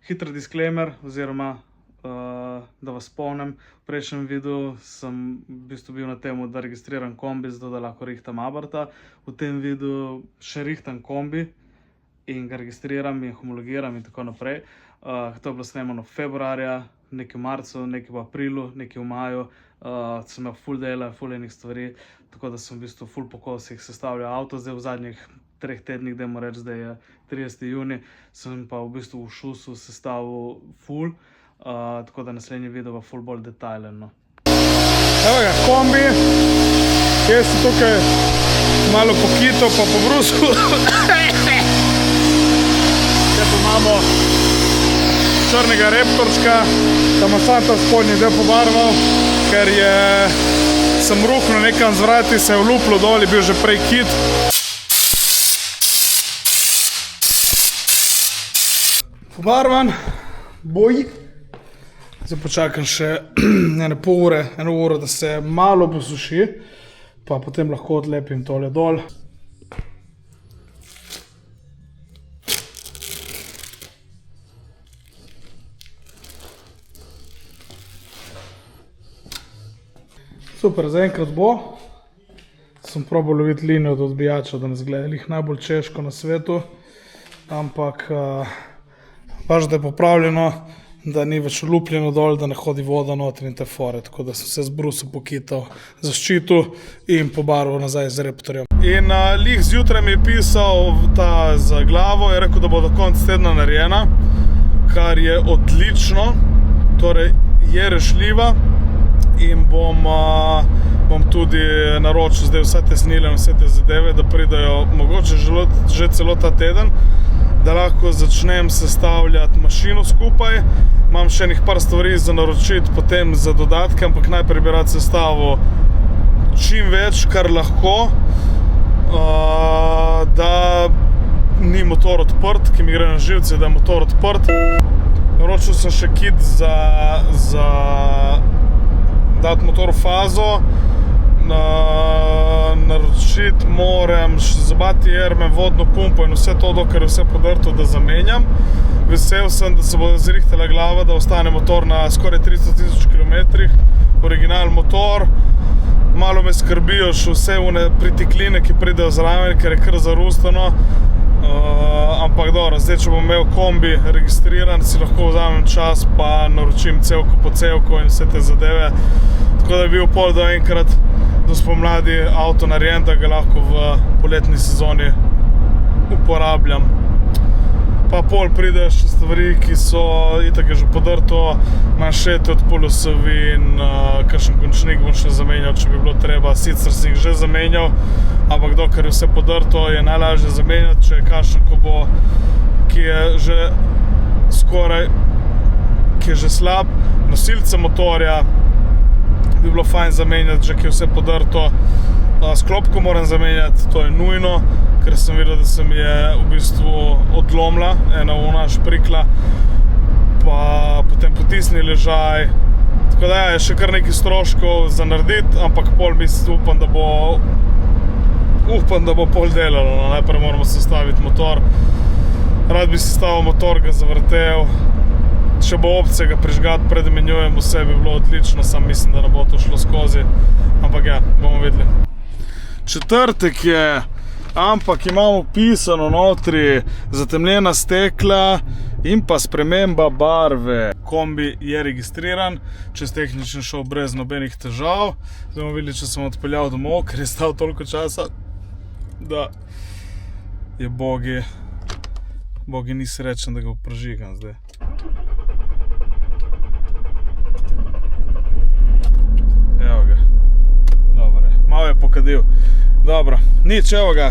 Hiter disclaimer, oziroma da vas spomnim, v prejšnjem videu sem v bistvu bil na temu, da registriram kombi, zato da lahko rihtam Abartha. V tem videu še rihtam kombi in ga registriram in homologiram in tako naprej. To je bilo snemano februarja, nekaj v marcu, nekaj v aprilu, nekaj v maju. Sem imel full dela, full enih stvari, tako da sem v bistvu full po kosih sestavljal avto. Zdaj v zadnjih 3 tednih, dajmo reči, da je 30. juni, sem pa v bistvu v šusu sestavil full, tako da naslednji video bo full bolj detajlen. Evo ga, kombi, jaz sem tukaj malo pokital pa pobrusil. Zdaj pa imamo črnega reptorčka, tam sam ta spodnji del pobarval, ker sem ruknil nekam z vrati, se je vluplo dol, je bil že prej kit. Pobarvan, boj. Zdaj počakam še eno uro, da se malo posuši, pa potem lahko odlepim tole dol. Super, zaenkrat bo. Sem probal loviti linijo od odbijača, da ne zgleda lih najbolj češko na svetu, ampak pač da je popravljeno, da ni več olupljeno dol, da ne hodi voda noter in te fore, tako da sem se z brusom pokital, zaščitil in pobarval nazaj z reptorjem. In lih zjutraj mi je pisal ta za glavo, je rekel, da bo do konca tedna narejena, kar je odlično, torej je rešljiva in bom tudi naročil zdaj vse te snile in vse te zadeve, da pridajo mogoče že celo ta teden, da lahko začnem sestavljati mašino skupaj. Imam še enih par stvari za naročiti, potem za dodatke, ampak najprej bi rad sestavil čim več, kar lahko, da ni motor odprt, ki mi gre na živce, da je motor odprt. Naročil sem še kit za dati motor v fazo. Naročiti moram zabati jerme, vodno pumpo in vse to, dokler je vse podrto, da zamenjam. Vesel sem, da se bo zrihtala glava, da ostane motor na skoraj 300.000 km, original motor. Malo me skrbijo še vse pritikline, ki pridejo zraven, ker je kar zarustano. Ampak dobro, zdaj, če bom imel kombi registriran, si lahko vzamem čas pa naročim celko po celko in vse te zadeve. Tako da je bil pol do enkrat do spomladi avto narejen, da ga lahko v poletni sezoni uporabljam. Pa pol pridejo še stvari, ki so itak je že podrto, manšete od polosovin, kakšen končnik bom še zamenjal, če bi bilo treba. Sicer si jih že zamenjal, ampak dokler je vse podrto, je najlažje zamenjati, če je kakšen, ki je že skoraj, ki je že slab. Nosilce motorja bi bilo fajn zamenjati, že ki je vse podrto. Sklopko moram zamenjati, to je nujno, ker sem videl, da se mi je v bistvu odlomila, ena šprikla, pa potem potisni ležaj. Tako da je še kar nekaj stroškov za narediti, ampak pol upam, da bo pol delalo. Najprej moramo sestaviti motor. Rad bi sestavil motor, ga zavrtel. Če bo opcija ga prižgati, predmenjujem, vse bi bilo odlično, sam mislim, da ne bo to šlo skozi. Ampak ja, bomo videli. Četrtek je, ampak imamo pisano notri zatemnjena stekla in pa sprememba barve. Kombi je registriran, čez tehnični šov brez nobenih težav. Zdaj bomo videli, če sem odpeljal domov, ker je stal toliko časa, da je bogi ni srečen, da ga prežigam zdaj. Evo ga, dobro je, malo je pokadil. Dobro, nič, evo ga,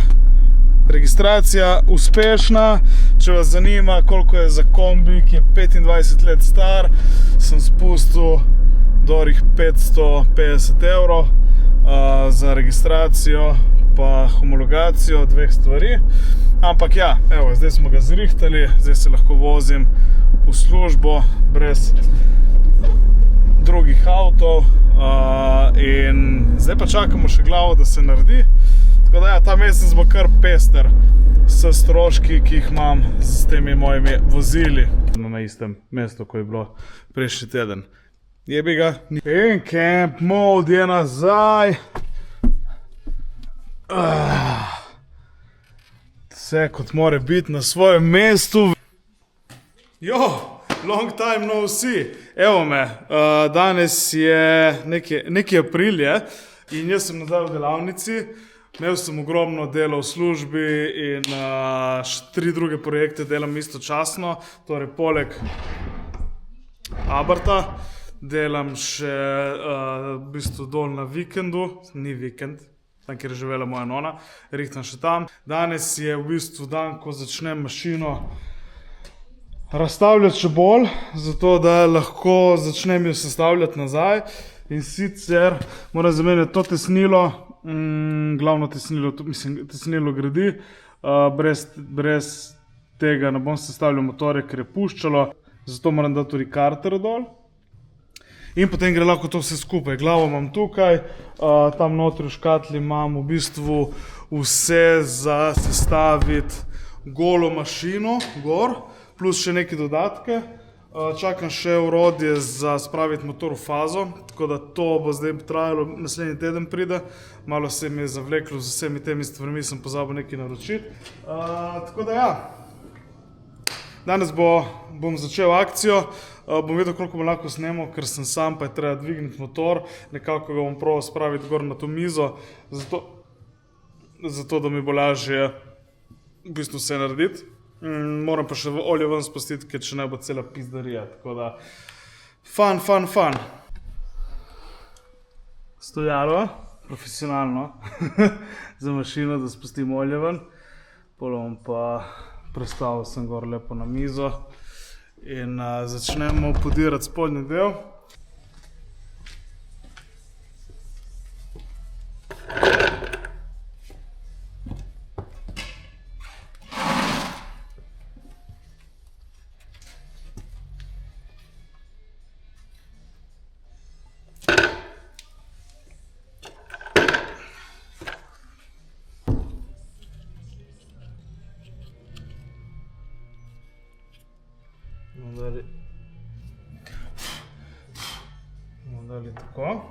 registracija uspešna. Če vas zanima, koliko je za kombi, ki je 25 let star, sem spustil dorih 550 € za registracijo pa homologacijo dveh stvari. Ampak ja, evo, zdaj smo ga zrihtali, zdaj se lahko vozim v službo brez drugih avtov in zdaj pa čakamo še glavo, da se naredi. Tako da ja, ta mesec bo kar pester. s stroški, ki jih imam s temi mojimi vozili. Na istem mestu, ko je bilo prejšnji teden. Jebi ga. In camp mode je nazaj. Vse kot more biti na svojem mestu. Jo, long time no see. Evo me, danes je neki april je in jaz sem nazaj v delavnici. Imel sem ogromno dela v službi in še 3 druge projekte delam istočasno. Torej, poleg Abarta delam še v bistvu dol na vikendu. Ni vikend, tam, kjer je živela moja nona. Rihtam še tam. Danes je v bistvu dan, ko začnem mašino razstavljati še bolj, zato da lahko začnem jo sestavljati nazaj. In sicer moram zamenjati to tesnilo, glavno tesnilo, mislim, tesnilo gradi. Brez tega ne bom sestavljal motorja, ker je puščalo, zato moram dati tudi karter dol. In potem gre lahko to vse skupaj. Glavo imam tukaj, tam notri v škatli imam v bistvu vse za sestaviti golo mašino gor, plus še neke dodatke. Čakam še orodje za spraviti motor v fazo, tako da to bo zdaj trajalo, naslednji teden pride. Malo se mi je zavleklo z vsemi temi stvarmi, sem pozabil nekaj naročiti. Tako da ja, danes bom začel akcijo, bom videl, koliko bom lahko snemal, ker sem sam, pa je treba dvigniti motor, nekako ga bom probal spraviti gor na to mizo, zato da mi bo lažje v bistvu vse narediti. Moram pa še olje ven spustiti, ker če ne bo cela pizdarija, tako da fun. Stojalo, profesionalno, za mašino, da spustim olje ven. Pol bom pa prestavil sem gor lepo na mizo in začnemo podirati spodnji del. Bomo dali tako.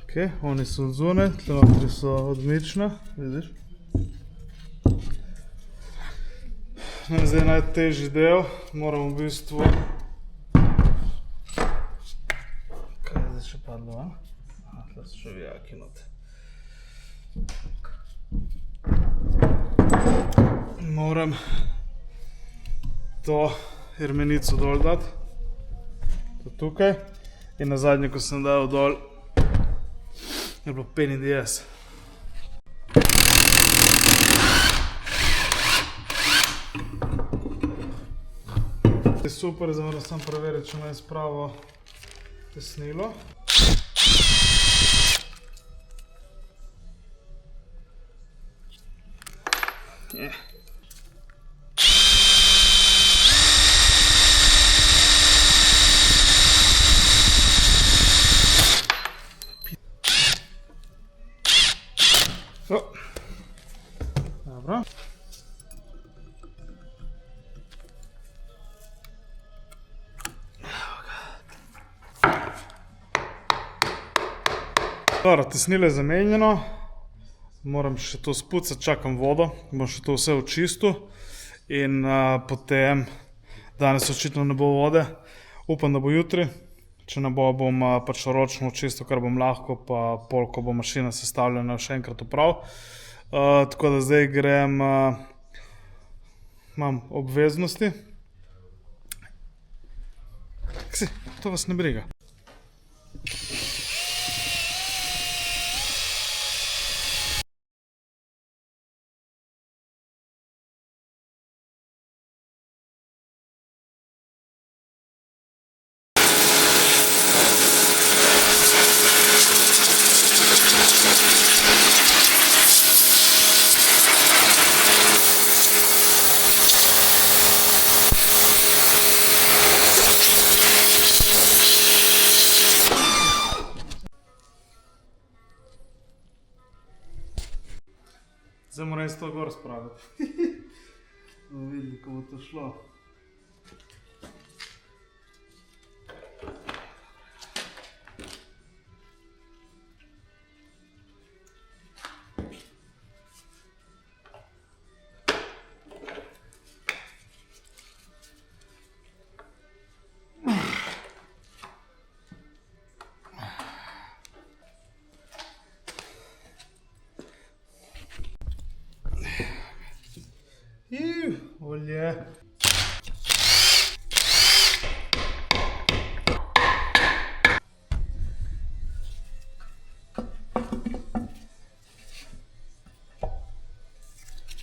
Ok, oni so od zunaj, tle notri so odlična, vidiš. Zdaj najtežji del, moram v bistvu... Kaj je zdaj še padlo, a? Aha, tle so še vijaki note. Moram to jermenico dol dati, to tukaj, in na zadnje, ko sem dal dol, je bilo pain in the ass. Je super, zdaj moram samo preveriti, če imam spravo tesnilo. Dobro. Dobro, tesnilo je zamenjeno. Moram še to spucati, čakam vodo, bom še to vse očistil in potem, danes očitno ne bo vode, upam, da bo jutri, če ne bo, bom pač ročno očistil, kar bom lahko, pa pol, ko bo mašina sestavljena, še enkrat oprav. Tako da zdaj grem, imam obveznosti. To vas ne briga. Zdaj moram jaz to gor spraviti. Da vidim, kako bo to šlo. Olje.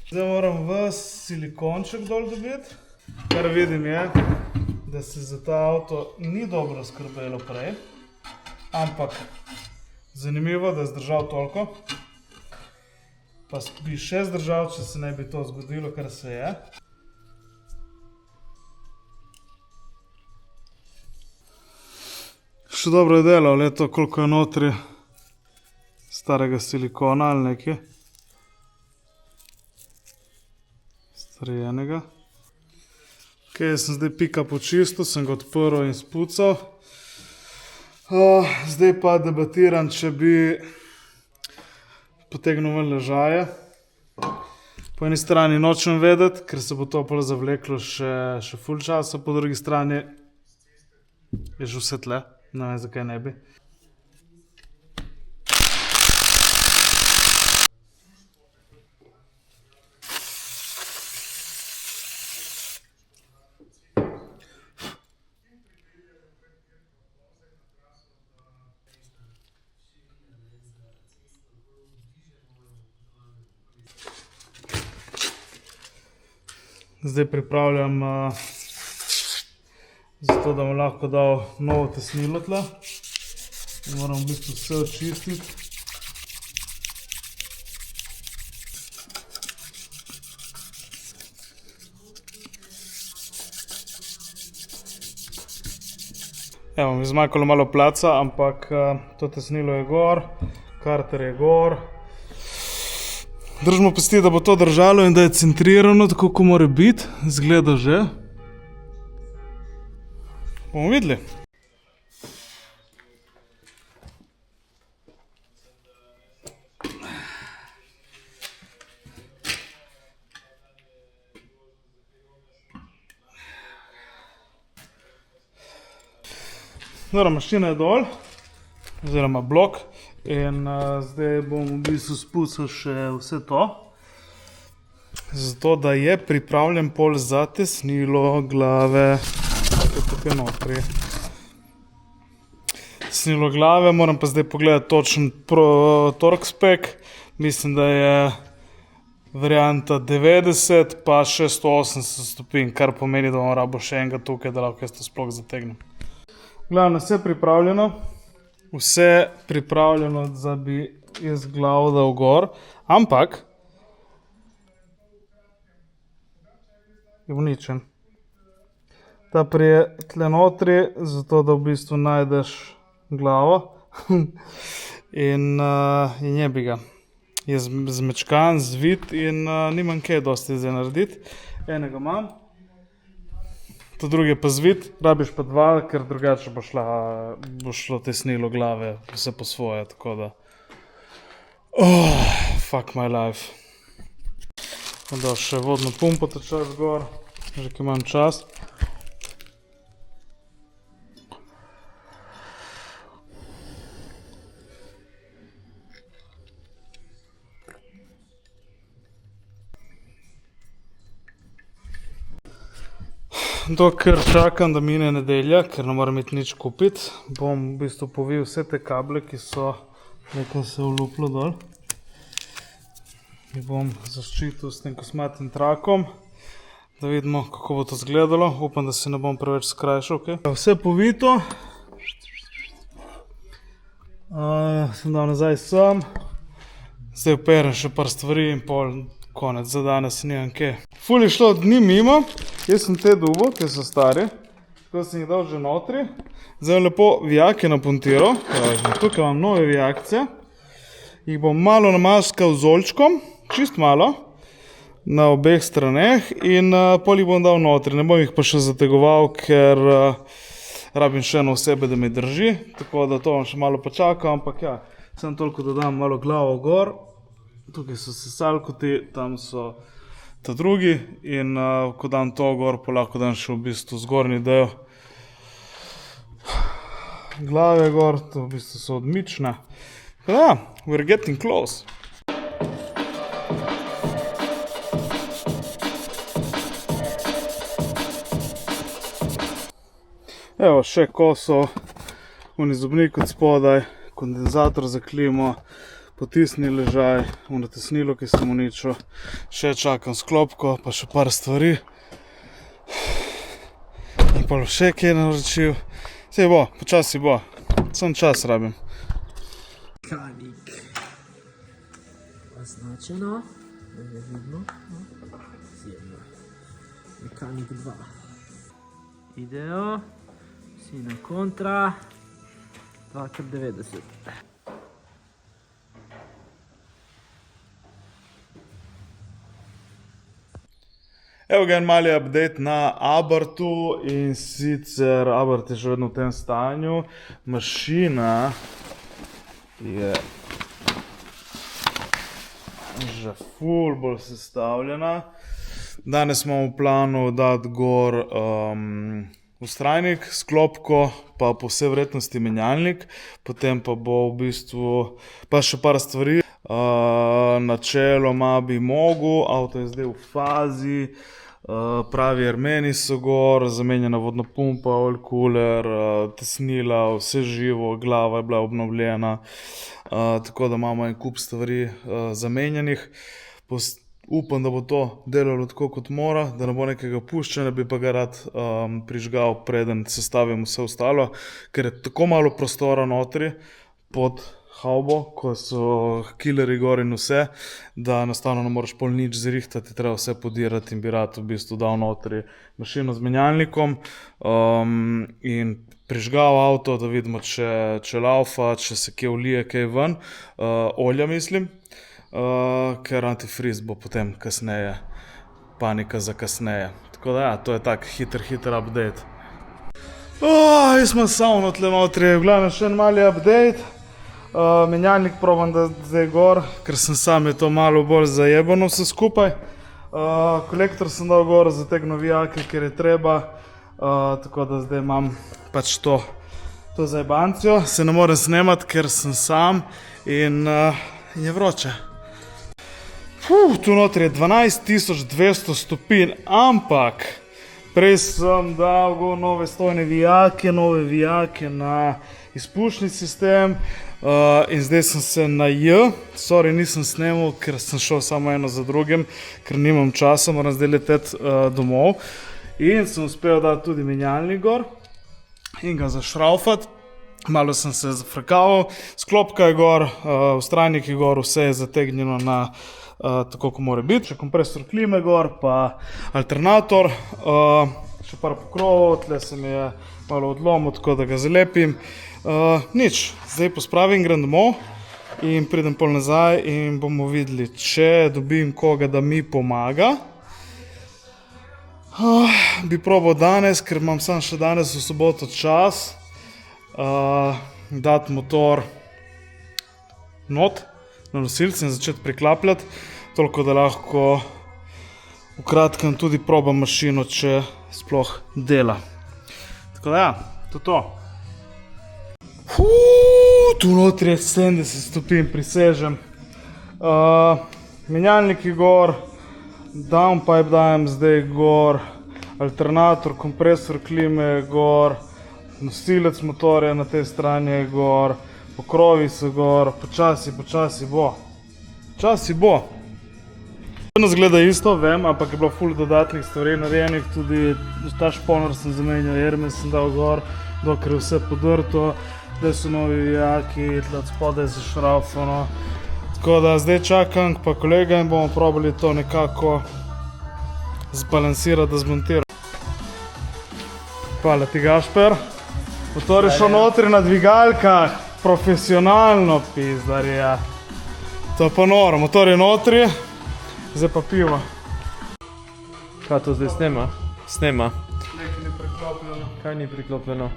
Zdaj moram ves silikonček dol dobiti. Kar vidim je, da se za ta avto ni dobro skrbelo prej. Ampak zanimivo, da je zdržal toliko. Pa bi še zdržal, če se ne bi to zgodilo, kar se je. Še dobro je delal, le to, koliko je notri starega silikona ali nekaj. Starijenega. Ok, sem zdaj pika počistil, sem ga odprl in spucal. Zdaj pa debatiram, če bi potegnil ven ležaje. Po eni strani nočem vedeti, ker se bo to pol zavleklo še ful časa, po drugi strani je že vse tle, ne vem zakaj ne bi. Zdaj pripravljam zato, da bom lahko dal novo tesnilo tle. Moram v bistvu vse očistiti. Evo, mi zmanjkalo malo placa, ampak to tesnilo je gor, karter je gor. Držimo pesti, da bo to držalo in da je centrirano, tako kot mora biti. Zgleda že. Bomo videli. Dobro, mašina je dol, oziroma blok. In zdaj bom v bistvu spustil še vse to, zato da je pripravljen pol za tesnilo glave. Tukaj notri. Tesnilo glave, moram pa zdaj pogledati točen torque spec. Mislim, da je varianta 90 pa 680 stopinj, kar pomeni, da bom rabo še enega tukaj, da lahko jaz to sploh zategnem. Glavno, vse pripravljeno. Vse pripravljeno, da bi jaz glavo dal gor, ampak je uničen. Ta prije tle notri, zato da v bistvu najdeš glavo in je bi ga. Je zmečkan, zvit in nimam kaj dosti zdaj narediti. Enega imam. To drugi je pa zvit, rabiš pa dva, ker drugače bo šlo tesnilo glave vse po svoje, tako da... Fuck my life. Da še vodno pumpo tečeš gor, že ki imam čas. Dokler čakam, da mine nedelja, ker ne moram iti nič kupiti, bom v bistvu povil vse te kable, ki so nekaj se vluplo dol. In bom zaščitil s tem kosmatim trakom, da vidimo, kako bo to izgledalo. Upam, da se ne bom preveč skrajšal. Vse povito. Sem dal nazaj sem. Zdaj operem še par stvari in pol konec, za danes nimam kaj. Ful je šlo dni mimo. Jaz sem te dubo, te so stari, tako sem jih dal že notri. Zdaj lepo vijake napuntiral, tukaj imam nove vijakce. Jih bom malo namaskal z oljčkom, čist malo, na obeh straneh in pol jih bom dal notri. Ne bom jih pa še zategoval, ker rabim še eno osebe, da me drži, tako da to bom še malo počakal, ampak ja, sem toliko, da dam malo glavo gor. Tukaj so sesalkoti, tam so ta drugi in ko dam to gor, pa lahko dam še v bistvu zgornji del glave gor, to v bistvu so odmične. Ja, we're getting close. Evo, še kosov, oni zobnik od spodaj, kondenzator za klimo, potisni ležaj, ono tesnilo, ki sem uničil, še čakam sklopko, pa še par stvari. In pa še kaj naročil. Sej bo, počasi bo, sam čas rabim. Mekanik. Označeno, da je vidno. Zjemno. Mekanik 2. Video. Si na kontra. 2x90. Evo ga en mali update na Abarthu in sicer Abart je še vedno v tem stanju. Mašina je že ful bolj sestavljena. Danes imamo v planu dati gor vztrajnik, sklopko, pa po vsej verjetnosti menjalnik, potem pa bo v bistvu pa še par stvari. Načeloma bi mogel, avto je zdaj v fazi, pravi armeni so gor, zamenjena vodna pumpa, oil cooler, tesnila, vse živo, glava je bila obnovljena, tako da imamo en kup stvari zamenjenih. Upam, da bo to delalo tako kot mora, da ne bo nekega puščanja, bi pa ga rad prižgal, preden sestavim vse ostalo, ker je tako malo prostora notri pod havbo, ko so killeri gor in vse, da enostavno ne moreš pol nič zrihtati, treba vse podirati in bi rad v bistvu dal notri mašino z menjalnikom in prižgal avto, da vidimo, če laufa, če se kje vlije kaj ven, olja mislim. Ker antifriz bo potem kasneje, panika za kasneje. Tako da ja, to je tak hiter update. Jaz imam savno tle notri, v glavnem še en mali update. Menjalnik probam da zdaj gor, ker sem sam je to malo bolj zajebano vse skupaj. Kolektor sem dal gor za tegno vijake, ker je treba, tako da zdaj imam pač to zajebancijo. Se ne morem snemati, ker sem sam in je vroče. Tu notri je 12.200 stopinj, ampak prej sem dal nove stojne vijake, nove vijake na izpušni sistem in zdaj sem se na J, sorry, nisem snemal, ker sem šel samo eno za drugim, ker nimam časa, moram zdaj leteti domov in sem uspel dati tudi menjalnik gor in ga zašraufati. Malo sem se zafrkaval, sklopka je gor, vztrajnik je gor, vse je zategnjeno na tako, ko mora biti. Še kompresor klime gor, pa alternator, še par pokrovov, tle se mi je malo odlomil, tako da ga zalepim. Nič, zdaj pospravim, grem domov in pridem pol nazaj in bomo videli, če dobim koga, da mi pomaga. Bi probal danes, ker imam sam še danes v soboto čas, dati motor not na nosilce in začeti priklapljati, toliko da lahko v kratkem tudi probam mašino, če sploh dela. Tako da ja, to je to. Tu notri je 70 stopinj, prisežem. Menjalnik je gor, downpipe dajem zdaj gor, alternator, kompresor klime je gor, nosilec motorja na tej strani je gor, pokrovi so gor, počasi bo. Počasi bo. Nas gleda isto, vem, ampak je bilo ful dodatnih stvari narejenih, tudi ta šponer sem zamenjal, Hermes sem dal gor, dokler je vse podrto, zdaj so novi vijaki, tle od spodaj je zašraufano. Tako da zdaj čakam pa kolega in bomo probali to nekako zbalansirati, da zmontiram. Hvala ti, Gašper. Motor je šel notri na dvigalkah. Profesionalno, pizdarja. To je pa noro, motor je notri, Zdaj pa pivo. Kaj to zdaj snema? Snema. Nekaj ni preklopljeno. Kaj ni priklopljeno?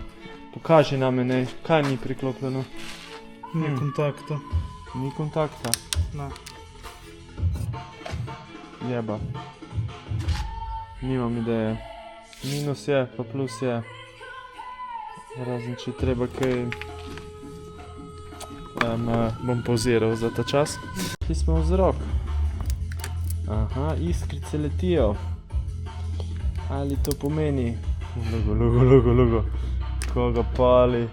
Pokaži name, ne, kaj ni priklopljeno. Ni kontakta. Ni kontakta. Ne. Jeba. Nimam ideje. Minus je, pa plus je. Razen če treba kaj... bom pauziral za ta čas. Šli smo v vzrok. Aha, iskrice letijo. Ali to pomeni? Logo. Koga pali?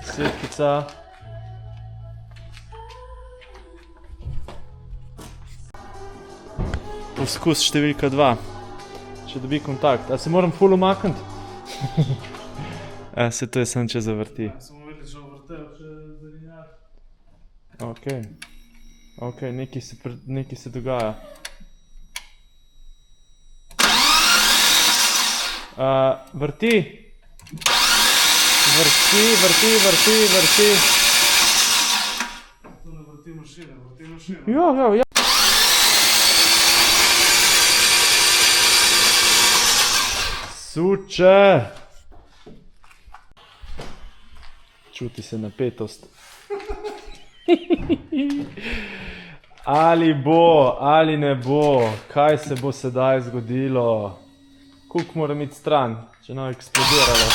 Desetkica. Poskus številka 2. Če dobi kontakt. A se moram ful umakniti? Se to je sem, če zavrti. Samo videli, že vrtel, če zarinjaš. Ok, nekaj se dogaja. Vrti. To ne vrti mašine, vrti mašine. Ja. Suče. Čuti se napetost. Ali bo, ali ne bo, kaj se bo sedaj zgodilo? Kuk mora iti stran, če ne bo eksplodiralo.